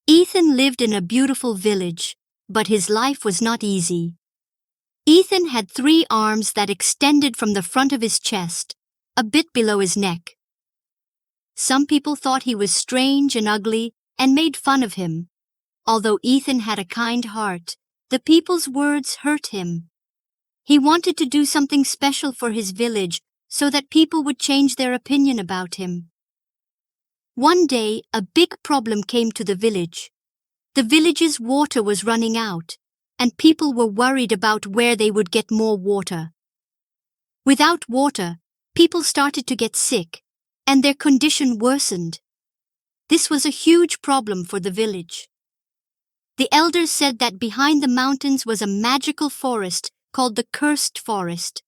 Ethan lived in a beautiful village, but his life was not easy. Ethan had 3 arms that extended from the front of his chest, a bit below his neck. Some people thought he was strange and ugly and made fun of him. Although Ethan had a kind heart, the people's words hurt him. He wanted to do something special for his village so that people would change their opinion about him. One day, a big problem came to the village. The village's water was running out, and people were worried about where they would get more water. Without water, people started to get sick, and their condition worsened. This was a huge problem for the village. The elders said that behind the mountains was a magical forest called the Cursed Forest.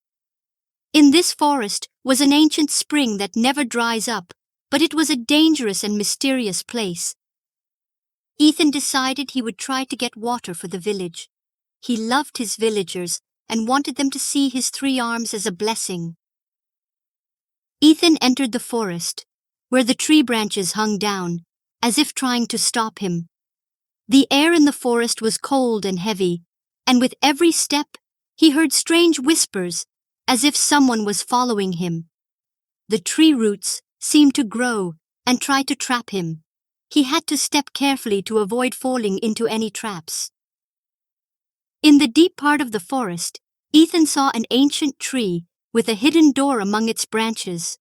In this forest was an ancient spring that never dries up, but it was a dangerous and mysterious place. Ethan decided he would try to get water for the village. He loved his villagers and wanted them to see his 3 arms as a blessing. Ethan entered the forest, where the tree branches hung down, as if trying to stop him. The air in the forest was cold and heavy, and with every step, he heard strange whispers, as if someone was following him. The tree roots seemed to grow and try to trap him. He had to step carefully to avoid falling into any traps. In the deep part of the forest, Ethan saw an ancient tree with a hidden door among its branches.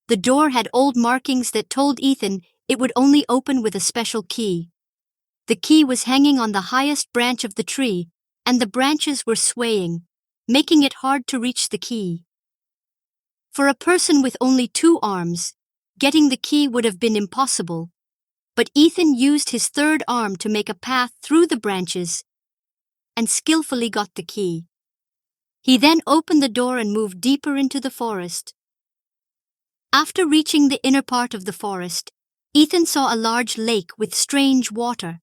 The door had old markings that told Ethan it would only open with a special key. The key was hanging on the highest branch of the tree, and the branches were swaying, making it hard to reach the key. For a person with only 2 arms, getting the key would have been impossible, but Ethan used his 3rd arm to make a path through the branches and skillfully got the key. He then opened the door and moved deeper into the forest. After reaching the inner part of the forest, Ethan saw a large lake with strange water.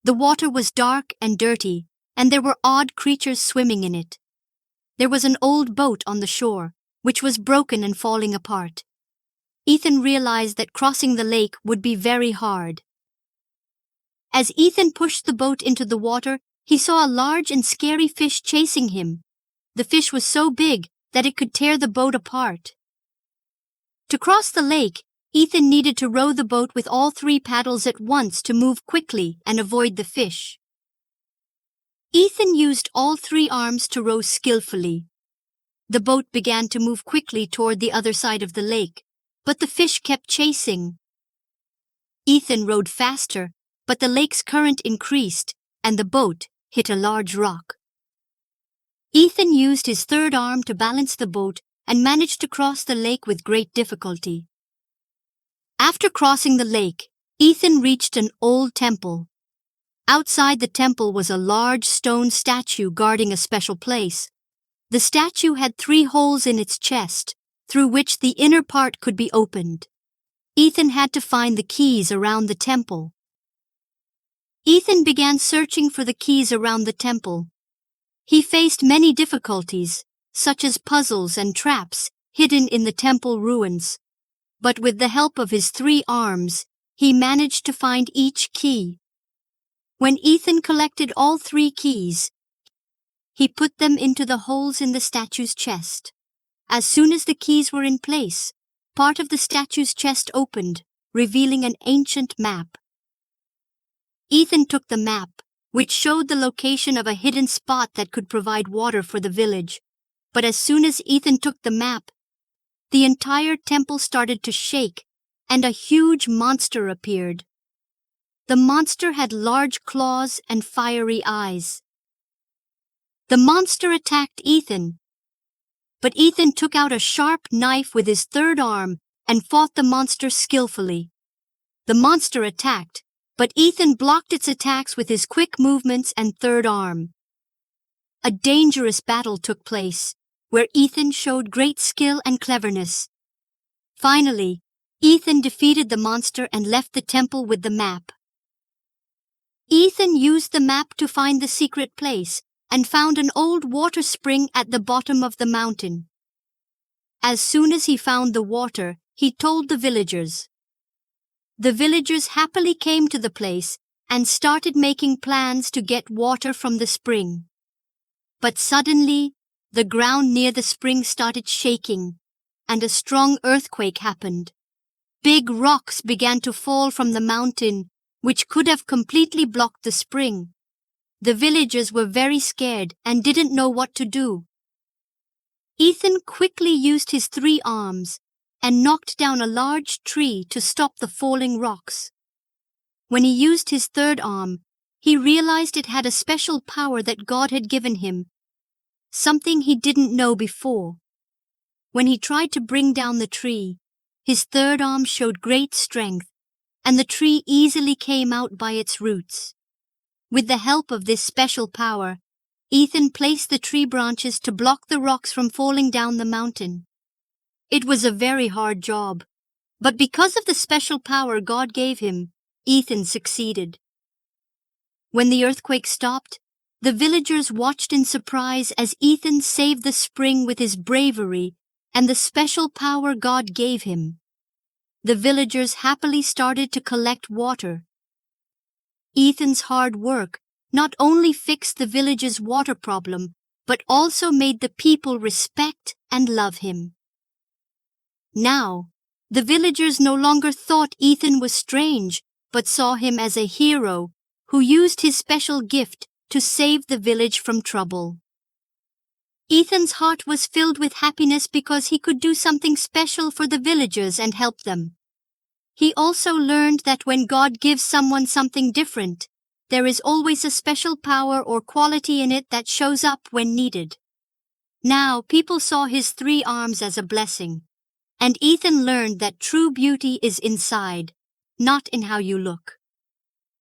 The water was dark and dirty, and there were odd creatures swimming in it. There was an old boat on the shore, which was broken and falling apart. Ethan realized that crossing the lake would be very hard. As Ethan pushed the boat into the water, he saw a large and scary fish chasing him. The fish was so big that it could tear the boat apart. To cross the lake, Ethan needed to row the boat with all 3 paddles at once to move quickly and avoid the fish. Ethan used all 3 arms to row skillfully. The boat began to move quickly toward the other side of the lake, but the fish kept chasing. Ethan rowed faster, but the lake's current increased, and the boat hit a large rock. Ethan used his 3rd arm to balance the boat and managed to cross the lake with great difficulty. After crossing the lake, Ethan reached an old temple. Outside the temple was a large stone statue guarding a special place. The statue had 3 holes in its chest, through which the inner part could be opened. Ethan had to find the keys around the temple. Ethan began searching for the keys around the temple. He faced many difficulties, such as puzzles and traps hidden in the temple ruins. But with the help of his 3 arms, he managed to find each key. When Ethan collected all 3 keys, he put them into the holes in the statue's chest. As soon as the keys were in place, part of the statue's chest opened, revealing an ancient map. Ethan took the map, which showed the location of a hidden spot that could provide water for the village. But as soon as Ethan took the map, the entire temple started to shake, and a huge monster appeared. The monster had large claws and fiery eyes. The monster attacked Ethan, but Ethan took out a sharp knife with his 3rd arm and fought the monster skillfully. The monster attacked, but Ethan blocked its attacks with his quick movements and 3rd arm. A dangerous battle took place, where Ethan showed great skill and cleverness. Finally, Ethan defeated the monster and left the temple with the map. Ethan used the map to find the secret place and found an old water spring at the bottom of the mountain. As soon as he found the water, he told the villagers. The villagers happily came to the place and started making plans to get water from the spring. But suddenly, the ground near the spring started shaking, and a strong earthquake happened. Big rocks began to fall from the mountain, which could have completely blocked the spring. The villagers were very scared and didn't know what to do. Ethan quickly used his 3 arms and knocked down a large tree to stop the falling rocks. When he used his 3rd arm, he realized it had a special power that God had given him, something he didn't know before. When he tried to bring down the tree, his 3rd arm showed great strength, and the tree easily came out by its roots. With the help of this special power, Ethan placed the tree branches to block the rocks from falling down the mountain. It was a very hard job, but because of the special power God gave him, Ethan succeeded. When the earthquake stopped, the villagers watched in surprise as Ethan saved the spring with his bravery and the special power God gave him. The villagers happily started to collect water. Ethan's hard work not only fixed the village's water problem, but also made the people respect and love him. Now, the villagers no longer thought Ethan was strange, but saw him as a hero who used his special gift to save the village from trouble. Ethan's heart was filled with happiness because he could do something special for the villagers and help them. He also learned that when God gives someone something different, there is always a special power or quality in it that shows up when needed. Now, people saw his 3 arms as a blessing, and Ethan learned that true beauty is inside, not in how you look.